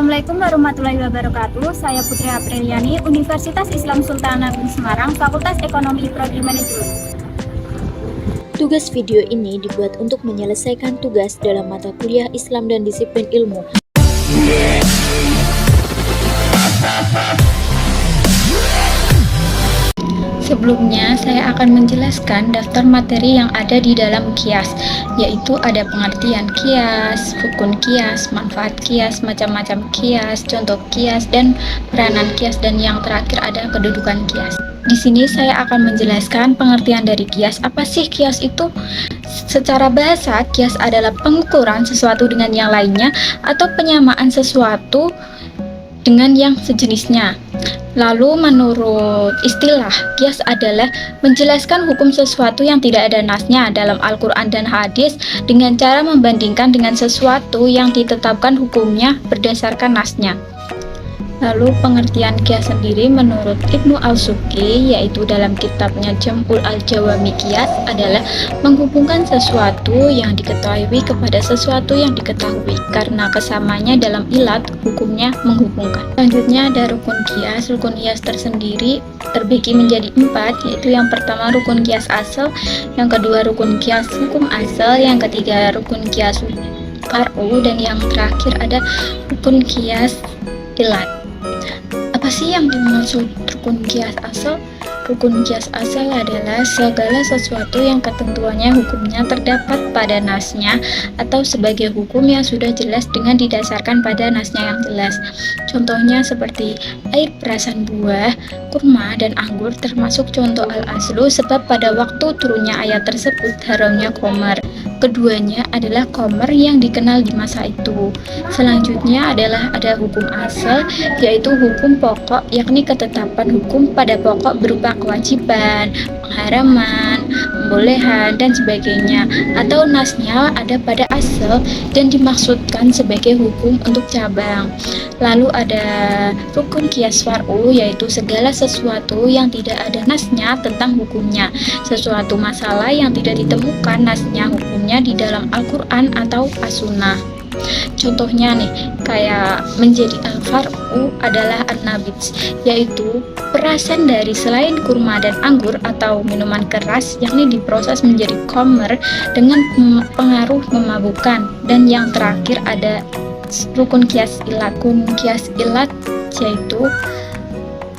Assalamualaikum warahmatullahi wabarakatuh. Saya Putri Apriliani, Universitas Islam Sultan Hasanuddin Semarang, Fakultas Ekonomi Prodi Manajemen. Tugas video ini dibuat untuk menyelesaikan tugas dalam mata kuliah Islam dan disiplin ilmu. Sebelumnya, saya akan menjelaskan daftar materi yang ada di dalam kias, yaitu ada pengertian kias, rukun kias, manfaat kias, macam-macam kias, contoh kias, dan peranan kias, dan yang terakhir ada kedudukan kias. Di sini saya akan menjelaskan pengertian dari kias. Apa sih kias itu? Secara bahasa, kias adalah pengukuran sesuatu dengan yang lainnya atau penyamaan sesuatu dengan yang sejenisnya. Lalu menurut istilah, kias adalah menjelaskan hukum sesuatu yang tidak ada nasnya dalam Al-Quran dan hadis dengan cara membandingkan dengan sesuatu yang ditetapkan hukumnya berdasarkan nasnya. Lalu pengertian kias sendiri menurut Ibnu Al-Subki, yaitu dalam kitabnya Jam'ul Al-Jawami Kias, adalah menghubungkan sesuatu yang diketahui kepada sesuatu yang diketahui karena kesamanya dalam ilat, hukumnya menghubungkan. Selanjutnya ada rukun kias. Rukun kias tersendiri terbagi menjadi 4, yaitu yang pertama rukun kias asal, yang kedua rukun kias hukum asal, yang ketiga rukun kias far'u, dan yang terakhir ada rukun kias ilat. Apa sih yang dimaksud rukun kias asal? Rukun kias asal adalah segala sesuatu yang ketentuannya hukumnya terdapat pada nasnya atau sebagai hukum yang sudah jelas dengan didasarkan pada nasnya yang jelas. Contohnya seperti air perasan buah, kurma, dan anggur termasuk contoh al-aslu sebab pada waktu turunnya ayat tersebut haramnya khamar. Keduanya adalah khamar yang dikenal di masa itu. Selanjutnya adalah ada hukum asal, yaitu hukum pokok, yakni ketetapan hukum pada pokok berupa kewajiban, pengharaman, pembolehan, dan sebagainya. Atau nasnya ada pada asal dan dimaksudkan sebagai hukum untuk cabang. Lalu ada rukun kias far'u, yaitu segala sesuatu yang tidak ada nasnya tentang hukumnya. Sesuatu masalah yang tidak ditemukan nasnya hukumnya di dalam Al-Quran atau As-Sunnah. Contohnya nih, kayak menjadi al-far'u adalah an-nabits, yaitu perasan dari selain kurma dan anggur atau minuman keras, yakni diproses menjadi khamar dengan pengaruh memabukkan. Dan yang terakhir ada rukun kias ilat. Rukun kias ilat yaitu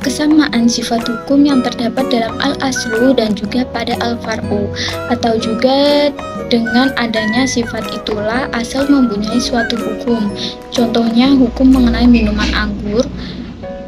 kesamaan sifat hukum yang terdapat dalam al-aslu dan juga pada al-far'u, atau juga dengan adanya sifat itulah asal mempunyai suatu hukum. Contohnya hukum mengenai minuman anggur.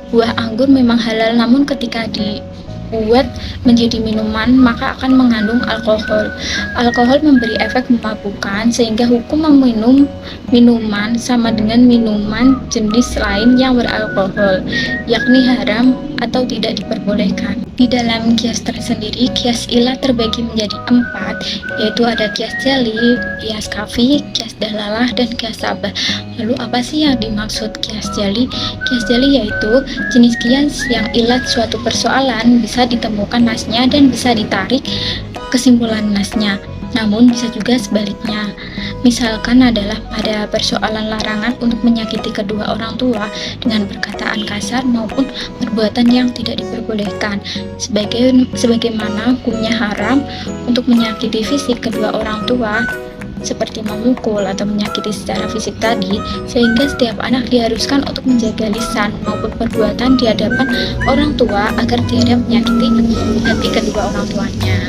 Buah anggur memang halal, namun ketika dibuat menjadi minuman maka akan mengandung alkohol. Alkohol memberi efek memabukkan sehingga hukum meminum minuman sama dengan minuman jenis lain yang beralkohol, yakni haram atau tidak diperbolehkan. Di dalam kias tersendiri, kias ilah terbagi menjadi 4, yaitu ada kias jali, kias kafi, kias dalalah, dan kias sabah. Lalu apa sih yang dimaksud kias jali? Kias jali yaitu jenis kias yang ilat suatu persoalan bisa ditemukan nasnya dan bisa ditarik kesimpulan nasnya. Namun bisa juga sebaliknya. Misalkan adalah pada persoalan larangan untuk menyakiti kedua orang tua dengan perkataan kasar maupun perbuatan yang tidak diperbolehkan, sebagaimana hukumnya haram untuk menyakiti fisik kedua orang tua seperti memukul atau menyakiti secara fisik tadi, sehingga setiap anak diharuskan untuk menjaga lisan maupun perbuatan di hadapan orang tua agar tidak menyakiti hati kedua orang tuanya.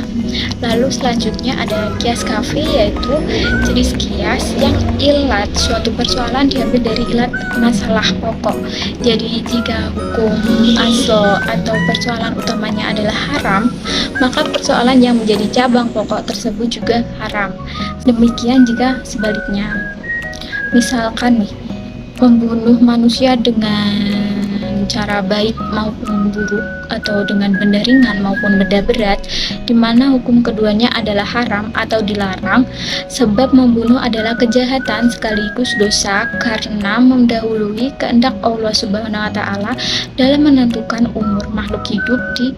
Lalu selanjutnya ada kias kafi, yaitu jenis kias yang ilat suatu persoalan diambil dari ilat masalah pokok. Jadi jika hukum asal atau persoalan utamanya adalah haram, maka persoalan yang menjadi cabang pokok tersebut juga haram. Demikian jika sebaliknya. Misalkan nih, membunuh manusia dengan cara baik maupun buruk, atau dengan benda ringan maupun benda berat, di mana hukum keduanya adalah haram atau dilarang, sebab membunuh adalah kejahatan sekaligus dosa karena mendahului kehendak Allah Subhanahu wa Ta'ala dalam menentukan umur makhluk hidup di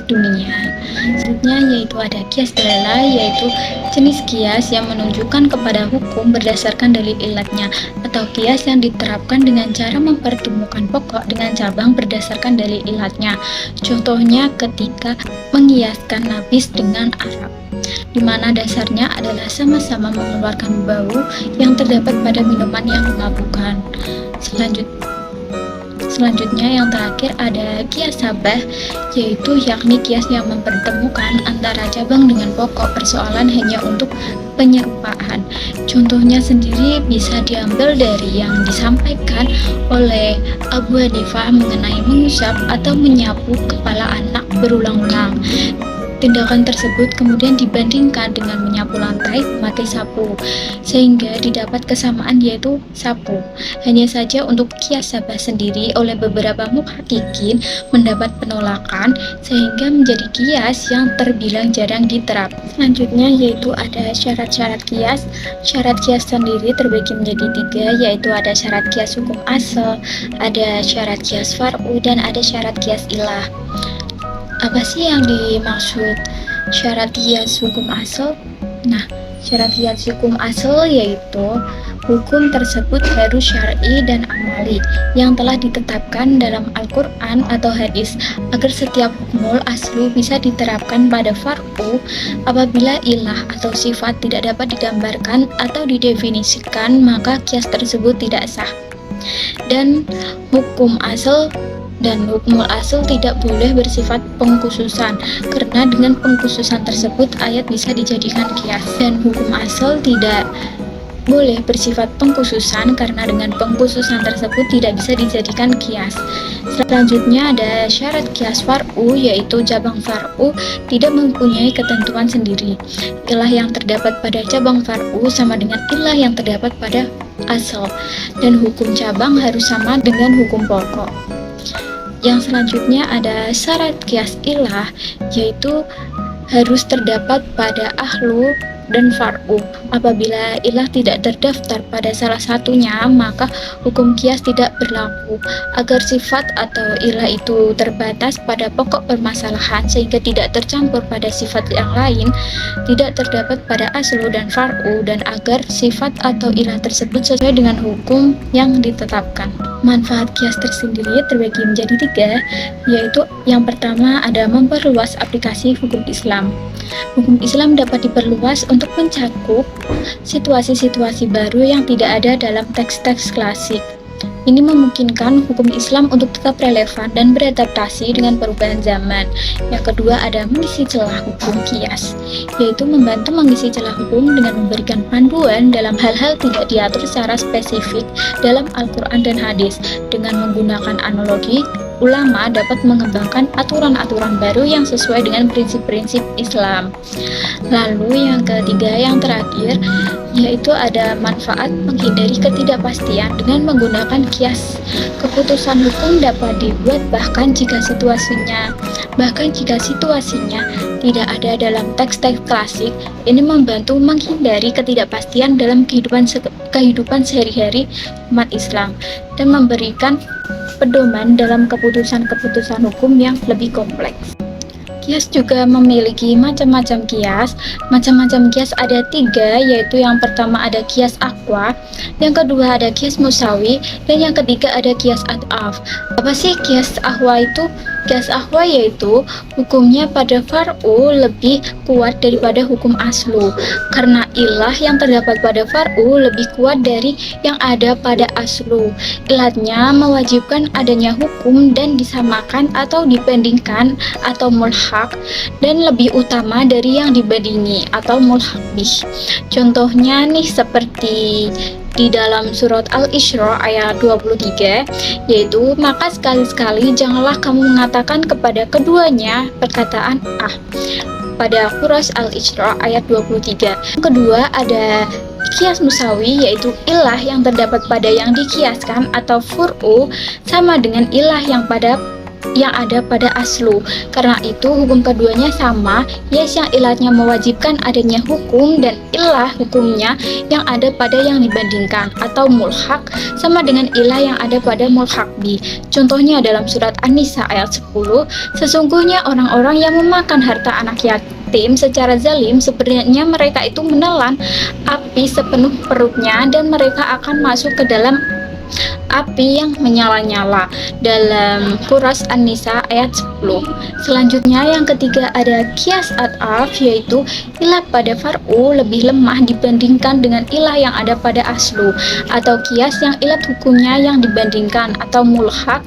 dunia. Selanjutnya yaitu ada kias dalalah, yaitu jenis kias yang menunjukkan kepada hukum berdasarkan dalil ilatnya, atau kias yang diterapkan dengan cara mempertemukan pokok dengan cabang berdasarkan dalil ilatnya. Contohnya ketika mengiaskan nabis dengan Arab, di mana dasarnya adalah sama-sama mengeluarkan bau yang terdapat pada minuman yang memabukkan. Selanjutnya yang terakhir ada kias sabah, yaitu yakni kias yang mempertemukan antara cabang dengan pokok persoalan hanya untuk penyerupaan. Contohnya sendiri bisa diambil dari yang disampaikan oleh Abu Hanifah mengenai mengusap atau menyapu kepala anak berulang-ulang. Tindakan tersebut kemudian dibandingkan dengan menyapu lantai memakai sapu, sehingga didapat kesamaan yaitu sapu. Hanya saja untuk kias sabah sendiri oleh beberapa muhakkikin mendapat penolakan, sehingga menjadi kias yang terbilang jarang diterapkan. Selanjutnya yaitu ada syarat-syarat kias. Syarat kias sendiri terbagi menjadi 3, yaitu ada syarat kias hukum asal, ada syarat kias far'u, dan ada syarat kias ilah. Apa sih yang dimaksud syarat kias hukum asal? Nah, syarat kias hukum asal yaitu hukum tersebut harus syar'i dan amali yang telah ditetapkan dalam Al-Quran atau hadis, agar setiap hukmul aslu bisa diterapkan pada far'u. Apabila ilah atau sifat tidak dapat digambarkan atau didefinisikan, maka kias tersebut tidak sah. Dan hukum asal dan hukmul asal tidak boleh bersifat pengkhususan, karena dengan pengkhususan tersebut ayat bisa dijadikan kias. Dan hukum asal tidak boleh bersifat pengkhususan, karena dengan pengkhususan tersebut tidak bisa dijadikan kias. Selanjutnya ada syarat kias far'u, yaitu cabang far'u tidak mempunyai ketentuan sendiri. Ilah yang terdapat pada cabang far'u sama dengan ilah yang terdapat pada asal, dan hukum cabang harus sama dengan hukum pokok. Yang selanjutnya ada syarat kias ilah, yaitu harus terdapat pada ahlu dan far'u. Apabila ilah tidak terdaftar pada salah satunya, maka hukum kias tidak berlaku. Agar sifat atau ilah itu terbatas pada pokok permasalahan sehingga tidak tercampur pada sifat yang lain, tidak terdapat pada aslu dan far'u, dan agar sifat atau ilah tersebut sesuai dengan hukum yang ditetapkan. Manfaat kias tersendiri terbagi menjadi 3, yaitu yang pertama ada memperluas aplikasi hukum Islam. Hukum Islam dapat diperluas untuk mencakup situasi-situasi baru yang tidak ada dalam teks-teks klasik. Ini memungkinkan hukum Islam untuk tetap relevan dan beradaptasi dengan perubahan zaman. Yang kedua ada mengisi celah hukum kias, yaitu membantu mengisi celah hukum dengan memberikan panduan dalam hal-hal tidak diatur secara spesifik dalam Al-Quran dan hadis. Dengan menggunakan analogi, ulama dapat mengembangkan aturan-aturan baru yang sesuai dengan prinsip-prinsip Islam. Lalu yang ketiga, yang terakhir, yaitu ada manfaat menghindari ketidakpastian dengan menggunakan kias. Keputusan hukum dapat dibuat bahkan jika situasinya tidak ada dalam teks-teks klasik. Ini membantu menghindari ketidakpastian dalam kehidupan sehari-hari umat Islam dan memberikan pedoman dalam keputusan-keputusan hukum yang lebih kompleks. Kias juga memiliki macam-macam kias. Macam-macam kias ada 3, yaitu yang pertama ada kias aqwa, yang kedua ada kias musawi, dan yang ketiga ada kias ad'af. Apa sih kias aqwa itu? Kias aqwa yaitu hukumnya pada far'u lebih kuat daripada hukum aslu, karena ilah yang terdapat pada far'u lebih kuat dari yang ada pada aslu. Ilatnya mewajibkan adanya hukum dan disamakan atau dibandingkan atau mulhaq, dan lebih utama dari yang dibandingi atau mulhaq bih. Contohnya nih seperti di dalam surat Al-Isra ayat 23, yaitu maka sekali-sekali janganlah kamu mengatakan kepada keduanya perkataan pada Surat Al-Isra ayat 23. Yang kedua ada kias musawi, yaitu ilah yang terdapat pada yang dikiaskan atau fur'u sama dengan ilah yang pada yang ada pada aslu. Karena itu hukum keduanya sama, kias yang ilatnya mewajibkan adanya hukum dan ilah hukumnya yang ada pada yang dibandingkan atau mulhaq sama dengan ilah yang ada pada mulhaq bi. Contohnya dalam surat An-Nisa ayat 10, sesungguhnya orang-orang yang memakan harta anak yatim secara zalim sebenarnya mereka itu menelan api sepenuh perutnya dan mereka akan masuk ke dalam api yang menyala-nyala dalam Quras An-Nisa ayat 10. Selanjutnya yang ketiga ada kias ad'af, yaitu ilah pada far'u lebih lemah dibandingkan dengan ilah yang ada pada aslu, atau kias yang ilat hukumnya yang dibandingkan atau mulhaq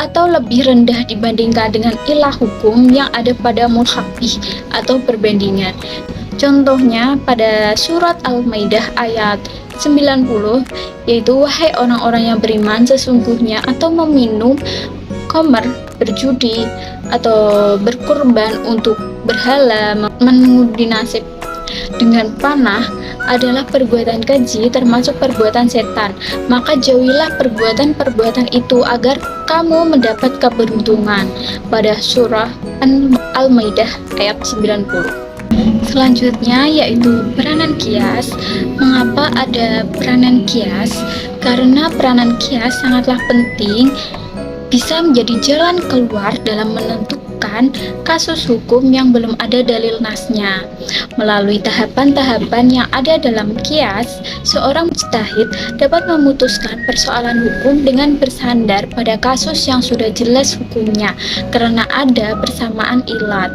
atau lebih rendah dibandingkan dengan ilah hukum yang ada pada mulhaq bih atau perbandingan. Contohnya pada surat Al-Maidah ayat 90, yaitu wahai orang-orang yang beriman, sesungguhnya atau meminum khamr, berjudi atau berkorban untuk berhala, mengundi nasib dengan panah adalah perbuatan keji termasuk perbuatan setan. Maka jauhilah perbuatan-perbuatan itu agar kamu mendapat keberuntungan. Pada surah Al-Maidah ayat 90. Selanjutnya yaitu peranan kias. Mengapa ada peranan kias? Karena peranan kias sangatlah penting, bisa menjadi jalan keluar dalam menentukan kasus hukum yang belum ada dalil nasnya. Melalui tahapan-tahapan yang ada dalam kias, seorang mujtahid dapat memutuskan persoalan hukum dengan bersandar pada kasus yang sudah jelas hukumnya karena ada persamaan ilat.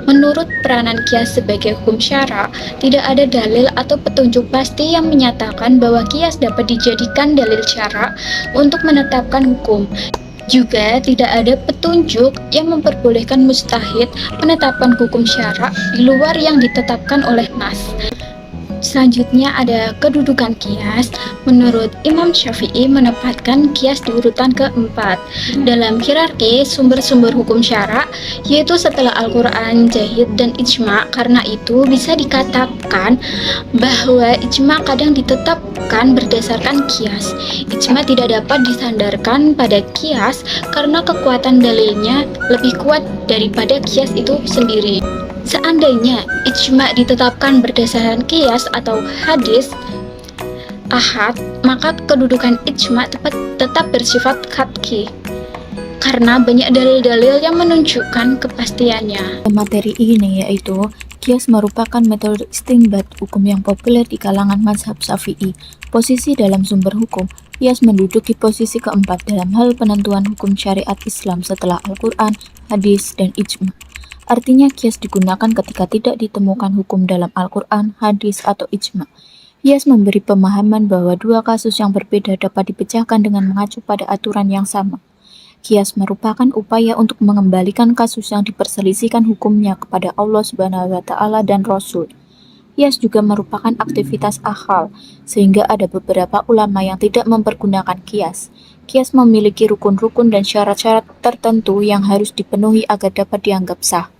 Menurut peranan kias sebagai hukum syara, tidak ada dalil atau petunjuk pasti yang menyatakan bahwa kias dapat dijadikan dalil syara untuk menetapkan hukum. Juga tidak ada petunjuk yang memperbolehkan mujtahid menetapkan hukum syara di luar yang ditetapkan oleh nas. Selanjutnya ada kedudukan kias. Menurut Imam Syafi'i menempatkan kias di urutan keempat dalam hierarki sumber-sumber hukum syara, yaitu setelah Al-Quran, Jahid, dan Ijma'. Karena itu bisa dikatakan bahwa Ijma' kadang ditetapkan berdasarkan kias. Ijma' tidak dapat disandarkan pada kias karena kekuatan dalilnya lebih kuat daripada kias itu sendiri. Seandainya ijma' ditetapkan berdasarkan kias atau hadis ahad, maka kedudukan ijma' tetap bersifat qat'i karena banyak dalil-dalil yang menunjukkan kepastiannya. Materi ini yaitu kias merupakan metode istinbat hukum yang populer di kalangan mazhab Syafi'i. Posisi dalam sumber hukum, kias menduduki posisi keempat dalam hal penentuan hukum syariat Islam setelah Al-Quran, hadis, dan ijma'. Artinya kias digunakan ketika tidak ditemukan hukum dalam Al-Quran, hadis, atau ijma'. Kias memberi pemahaman bahwa dua kasus yang berbeda dapat dipecahkan dengan mengacu pada aturan yang sama. Kias merupakan upaya untuk mengembalikan kasus yang diperselisihkan hukumnya kepada Allah Subhanahu wa Ta'ala dan Rasul. Kias juga merupakan aktivitas akal, sehingga ada beberapa ulama yang tidak mempergunakan kias. Kias memiliki rukun-rukun dan syarat-syarat tertentu yang harus dipenuhi agar dapat dianggap sah.